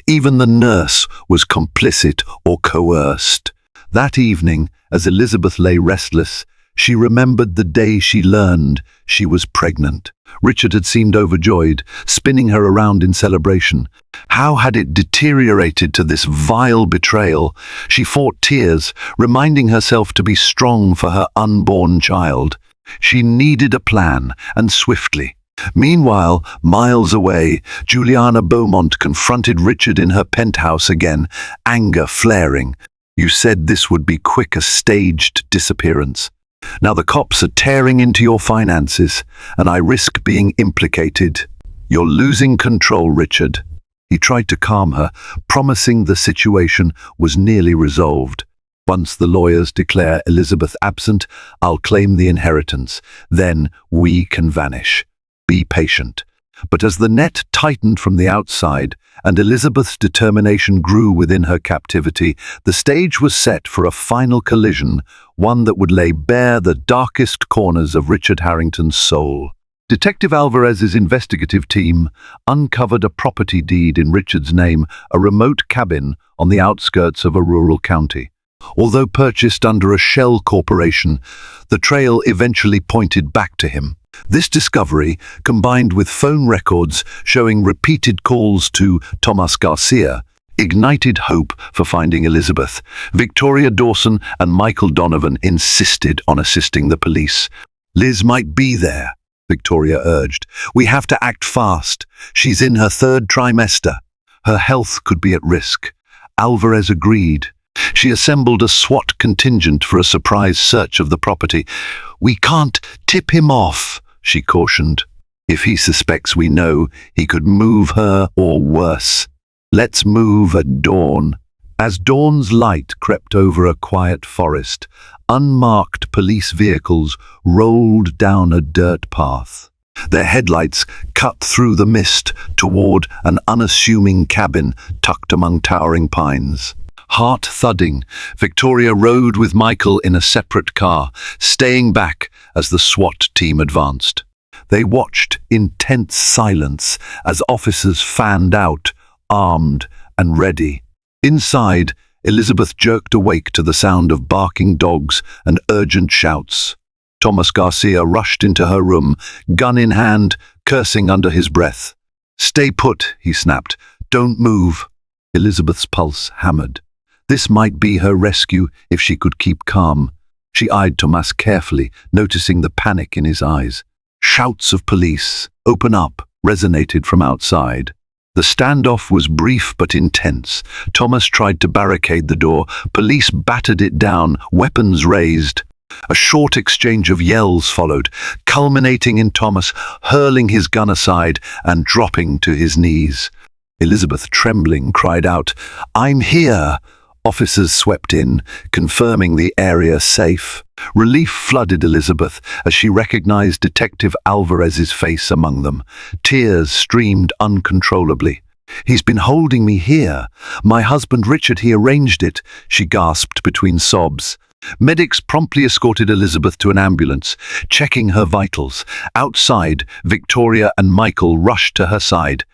Even the nurse was complicit or coerced. That evening, as Elizabeth lay restless, she remembered the day she learned she was pregnant. Richard had seemed overjoyed, spinning her around in celebration. How had it deteriorated to this vile betrayal? She fought tears, reminding herself to be strong for her unborn child. She needed a plan, and swiftly. Meanwhile, miles away, Juliana Beaumont confronted Richard in her penthouse again, anger flaring. "You said this would be quick, a staged disappearance. Now the cops are tearing into your finances, and I risk being implicated. You're losing control, Richard." He tried to calm her, promising the situation was nearly resolved. "Once the lawyers declare Elizabeth absent, I'll claim the inheritance. Then we can vanish. Be patient." But as the net tightened from the outside and Elizabeth's determination grew within her captivity, the stage was set for a final collision, one that would lay bare the darkest corners of Richard Harrington's soul. Detective Alvarez's investigative team uncovered a property deed in Richard's name, a remote cabin on the outskirts of a rural county. Although purchased under a shell corporation, the trail eventually pointed back to him. This discovery, combined with phone records showing repeated calls to Thomas Garcia, ignited hope for finding Elizabeth. Victoria Dawson and Michael Donovan insisted on assisting the police. "Liz might be there," Victoria urged. "We have to act fast. She's in her third trimester. Her health could be at risk." Alvarez agreed. She assembled a SWAT contingent for a surprise search of the property. "We can't tip him off," she cautioned. "If he suspects we know, he could move her or worse. Let's move at dawn." As dawn's light crept over a quiet forest, unmarked police vehicles rolled down a dirt path. Their headlights cut through the mist toward an unassuming cabin tucked among towering pines. Heart thudding, Victoria rode with Michael in a separate car, staying back as the SWAT team advanced. They watched in tense silence as officers fanned out, armed and ready. Inside, Elizabeth jerked awake to the sound of barking dogs and urgent shouts. Thomas Garcia rushed into her room, gun in hand, cursing under his breath. "Stay put," he snapped. "Don't move." Elizabeth's pulse hammered. This might be her rescue if she could keep calm. She eyed Tomas carefully, noticing the panic in his eyes. Shouts of "Police! Open up!" resonated from outside. The standoff was brief but intense. Thomas tried to barricade the door. Police battered it down, weapons raised. A short exchange of yells followed, culminating in Thomas hurling his gun aside and dropping to his knees. Elizabeth, trembling, cried out, "I'm here!" Officers swept in, confirming the area safe. Relief flooded Elizabeth as she recognized Detective Alvarez's face among them. Tears streamed uncontrollably. "He's been holding me here. My husband Richard, he arranged it," she gasped between sobs. Medics promptly escorted Elizabeth to an ambulance, checking her vitals. Outside, Victoria and Michael rushed to her side.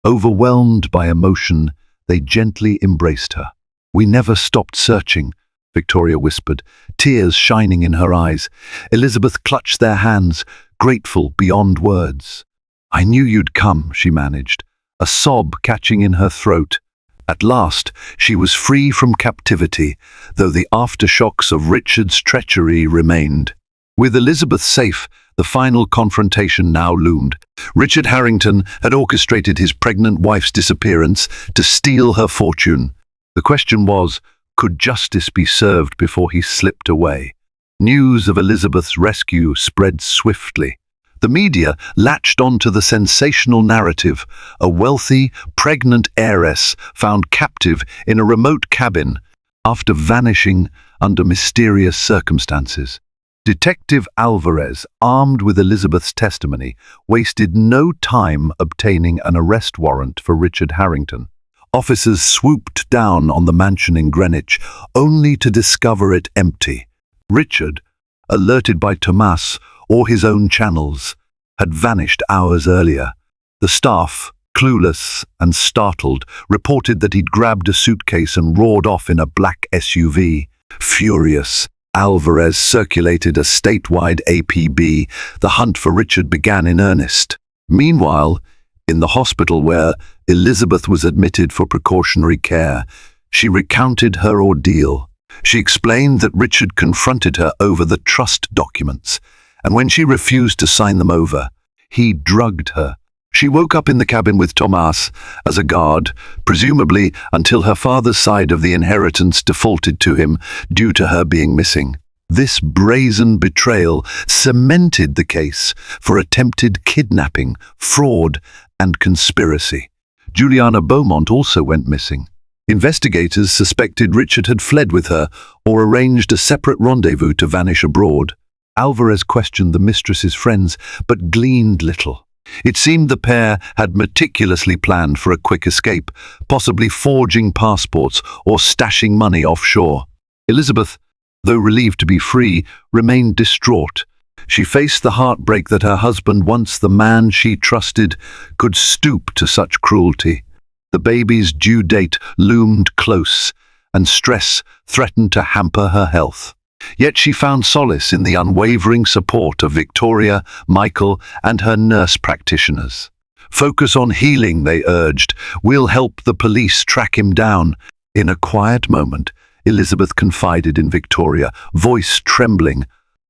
Overwhelmed by emotion, they gently embraced her. "We never stopped searching," Victoria whispered, tears shining in her eyes. Elizabeth clutched their hands, grateful beyond words. "I knew you'd come," she managed, a sob catching in her throat. At last, she was free from captivity, though the aftershocks of Richard's treachery remained. With Elizabeth safe, the final confrontation now loomed. Richard Harrington had orchestrated his pregnant wife's disappearance to steal her fortune. The question was, could justice be served before he slipped away? News of Elizabeth's rescue spread swiftly. The media latched onto the sensational narrative: a wealthy, pregnant heiress found captive in a remote cabin after vanishing under mysterious circumstances. Detective Alvarez, armed with Elizabeth's testimony, wasted no time obtaining an arrest warrant for Richard Harrington. Officers swooped down on the mansion in Greenwich, only to discover it empty. Richard, alerted by Tomas or his own channels, had vanished hours earlier. The staff, clueless and startled, reported that he'd grabbed a suitcase and roared off in a black SUV. Furious, Alvarez circulated a statewide APB. The hunt for Richard began in earnest. Meanwhile, in the hospital where Elizabeth was admitted for precautionary care, she recounted her ordeal. She explained that Richard confronted her over the trust documents, and when she refused to sign them over, he drugged her. She woke up in the cabin with Tomas as a guard, presumably until her father's side of the inheritance defaulted to him due to her being missing. This brazen betrayal cemented the case for attempted kidnapping, fraud, and conspiracy. Juliana Beaumont also went missing. Investigators suspected Richard had fled with her or arranged a separate rendezvous to vanish abroad. Alvarez questioned the mistress's friends, but gleaned little. It seemed the pair had meticulously planned for a quick escape, possibly forging passports or stashing money offshore. Elizabeth, though relieved to be free, remained distraught. She faced the heartbreak that her husband, once the man she trusted, could stoop to such cruelty. The baby's due date loomed close, and stress threatened to hamper her health. Yet she found solace in the unwavering support of Victoria, Michael, and her nurse practitioners. "Focus on healing," they urged. "We'll help the police track him down." In a quiet moment, Elizabeth confided in Victoria, voice trembling,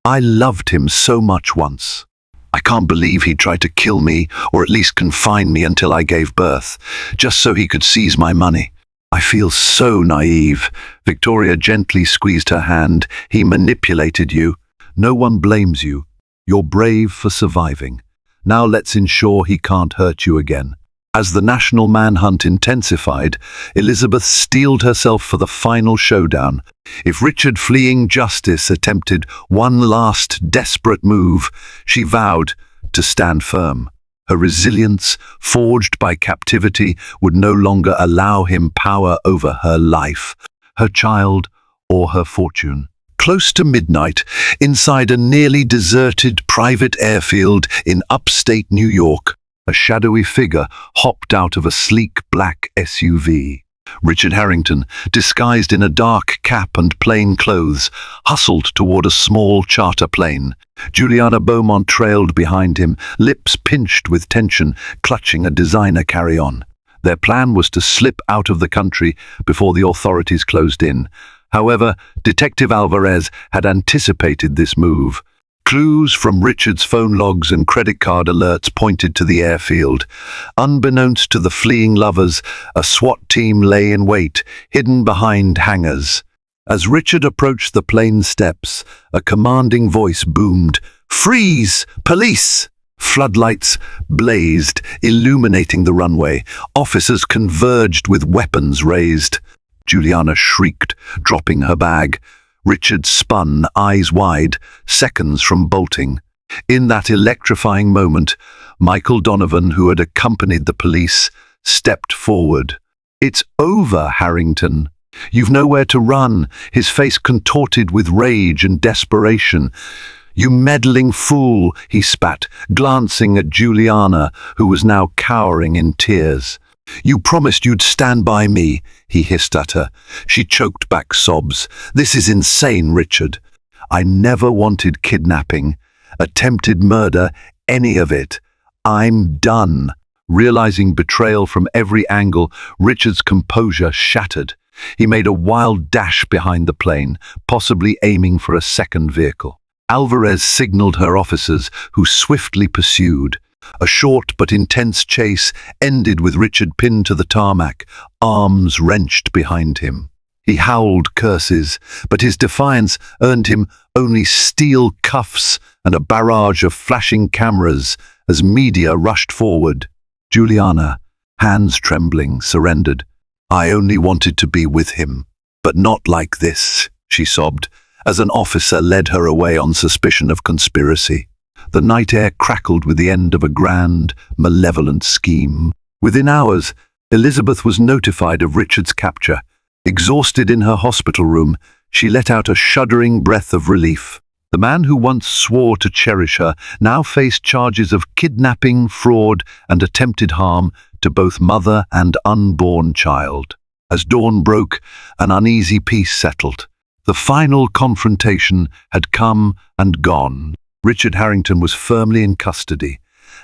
"I loved him so much once. I can't believe he tried to kill me, or at least confine me until I gave birth, just so he could seize my money. I feel so naive." Victoria gently squeezed her hand. "He manipulated you. No one blames you. You're brave for surviving. Now let's ensure he can't hurt you again." As the national manhunt intensified, Elizabeth steeled herself for the final showdown. If Richard, fleeing justice, attempted one last desperate move, she vowed to stand firm. Her resilience, forged by captivity, would no longer allow him power over her life, her child, or her fortune. Close to midnight, inside a nearly deserted private airfield in upstate New York, a shadowy figure hopped out of a sleek black SUV. Richard Harrington, disguised in a dark cap and plain clothes, hustled toward a small charter plane. Juliana Beaumont trailed behind him, lips pinched with tension, clutching a designer carry-on. Their plan was to slip out of the country before the authorities closed in. However, Detective Alvarez had anticipated this move. Clues from Richard's phone logs and credit card alerts pointed to the airfield. Unbeknownst to the fleeing lovers, a SWAT team lay in wait, hidden behind hangars. As Richard approached the plane steps, a commanding voice boomed, "Freeze! Police!" Floodlights blazed, illuminating the runway. Officers converged with weapons raised. Juliana shrieked, dropping her bag. Richard spun, eyes wide, seconds from bolting. In that electrifying moment, Michael Donovan, who had accompanied the police, stepped forward. "It's over, Harrington. You've nowhere to run," his face contorted with rage and desperation. "You meddling fool," he spat, glancing at Juliana, who was now cowering in tears. "You promised you'd stand by me," he hissed at her. She choked back sobs. "This is insane, Richard. I never wanted kidnapping, attempted murder, any of it. I'm done." Realizing betrayal from every angle, Richard's composure shattered. He made a wild dash behind the plane, possibly aiming for a second vehicle. Alvarez signaled her officers, who swiftly pursued. A short but intense chase ended with Richard pinned to the tarmac, arms wrenched behind him. He howled curses, but his defiance earned him only steel cuffs and a barrage of flashing cameras as media rushed forward. Juliana, hands trembling, surrendered. "I only wanted to be with him, but not like this," she sobbed, as an officer led her away on suspicion of conspiracy. The night air crackled with the end of a grand, malevolent scheme. Within hours, Elizabeth was notified of Richard's capture. Exhausted in her hospital room, she let out a shuddering breath of relief. The man who once swore to cherish her now faced charges of kidnapping, fraud, and attempted harm to both mother and unborn child. As dawn broke, an uneasy peace settled. The final confrontation had come and gone. Richard Harrington was firmly in custody,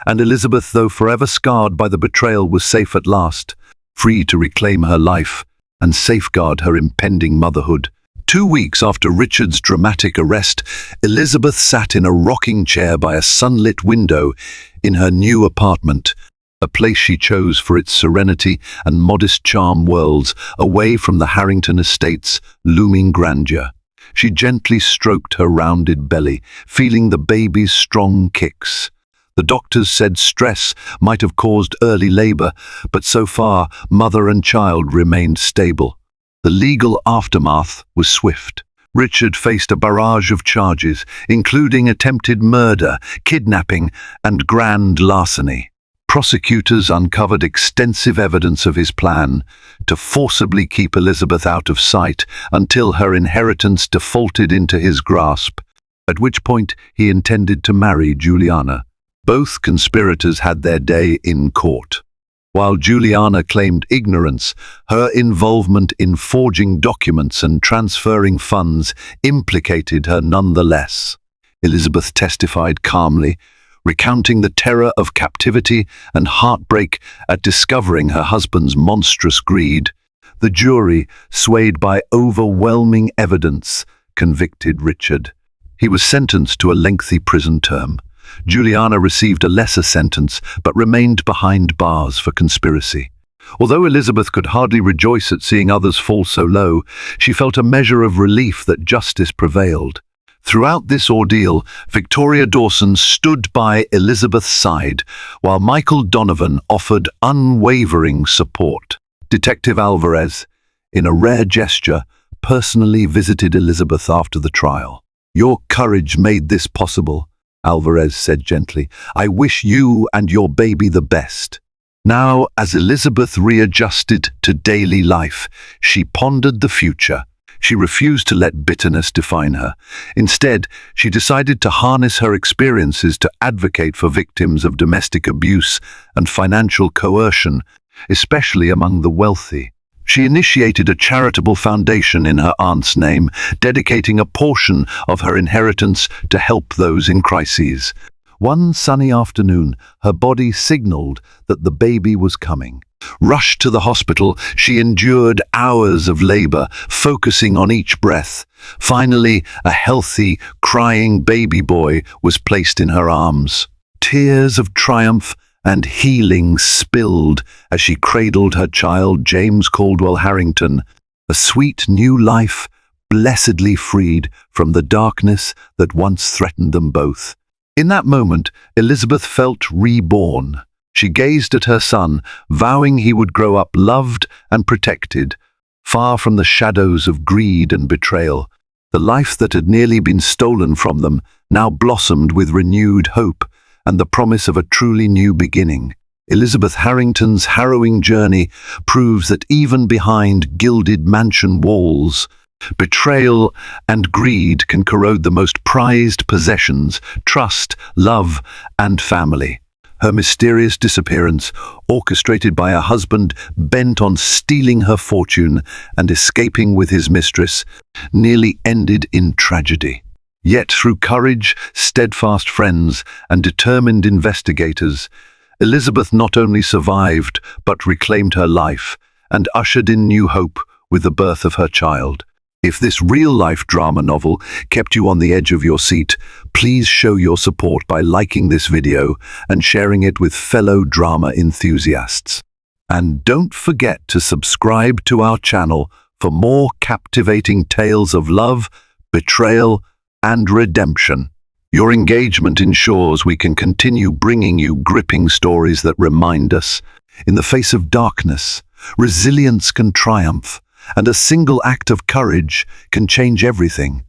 and Elizabeth, though forever scarred by the betrayal, was safe at last, free to reclaim her life and safeguard her impending motherhood. 2 weeks after Richard's dramatic arrest, Elizabeth sat in a rocking chair by a sunlit window in her new apartment, a place she chose for its serenity and modest charm worlds away from the Harrington estate's looming grandeur. She gently stroked her rounded belly, feeling the baby's strong kicks. The doctors said stress might have caused early labor, but so far, mother and child remained stable. The legal aftermath was swift. Richard faced a barrage of charges, including attempted murder, kidnapping, and grand larceny. Prosecutors uncovered extensive evidence of his plan to forcibly keep Elizabeth out of sight until her inheritance defaulted into his grasp, at which point he intended to marry Juliana. Both conspirators had their day in court. While Juliana claimed ignorance, her involvement in forging documents and transferring funds implicated her nonetheless. Elizabeth testified calmly, recounting the terror of captivity and heartbreak at discovering her husband's monstrous greed. The jury, swayed by overwhelming evidence, convicted Richard. He was sentenced to a lengthy prison term, Juliana received a lesser sentence but remained behind bars for conspiracy. Although Elizabeth could hardly rejoice at seeing others fall so low, she felt a measure of relief that justice prevailed. Throughout this ordeal, Victoria Dawson stood by Elizabeth's side, while Michael Donovan offered unwavering support. Detective Alvarez, in a rare gesture, personally visited Elizabeth after the trial. "Your courage made this possible," Alvarez said gently. "I wish you and your baby the best." Now, as Elizabeth readjusted to daily life, she pondered the future. She refused to let bitterness define her. Instead, she decided to harness her experiences to advocate for victims of domestic abuse and financial coercion, especially among the wealthy. She initiated a charitable foundation in her aunt's name, dedicating a portion of her inheritance to help those in crises. One sunny afternoon, her body signaled that the baby was coming. Rushed to the hospital, she endured hours of labor, focusing on each breath. Finally, a healthy, crying baby boy was placed in her arms. Tears of triumph and healing spilled as she cradled her child, James Caldwell Harrington, a sweet new life, blessedly freed from the darkness that once threatened them both. In that moment, Elizabeth felt reborn. She gazed at her son, vowing he would grow up loved and protected, far from the shadows of greed and betrayal. The life that had nearly been stolen from them now blossomed with renewed hope and the promise of a truly new beginning. Elizabeth Harrington's harrowing journey proves that even behind gilded mansion walls, betrayal and greed can corrode the most prized possessions: trust, love, and family. Her mysterious disappearance, orchestrated by a husband bent on stealing her fortune and escaping with his mistress, nearly ended in tragedy. Yet through courage, steadfast friends, and determined investigators, Elizabeth not only survived but reclaimed her life and ushered in new hope with the birth of her child. If this real-life drama novel kept you on the edge of your seat, please show your support by liking this video and sharing it with fellow drama enthusiasts. And don't forget to subscribe to our channel for more captivating tales of love, betrayal, and redemption. Your engagement ensures we can continue bringing you gripping stories that remind us, in the face of darkness, resilience can triumph, and a single act of courage can change everything.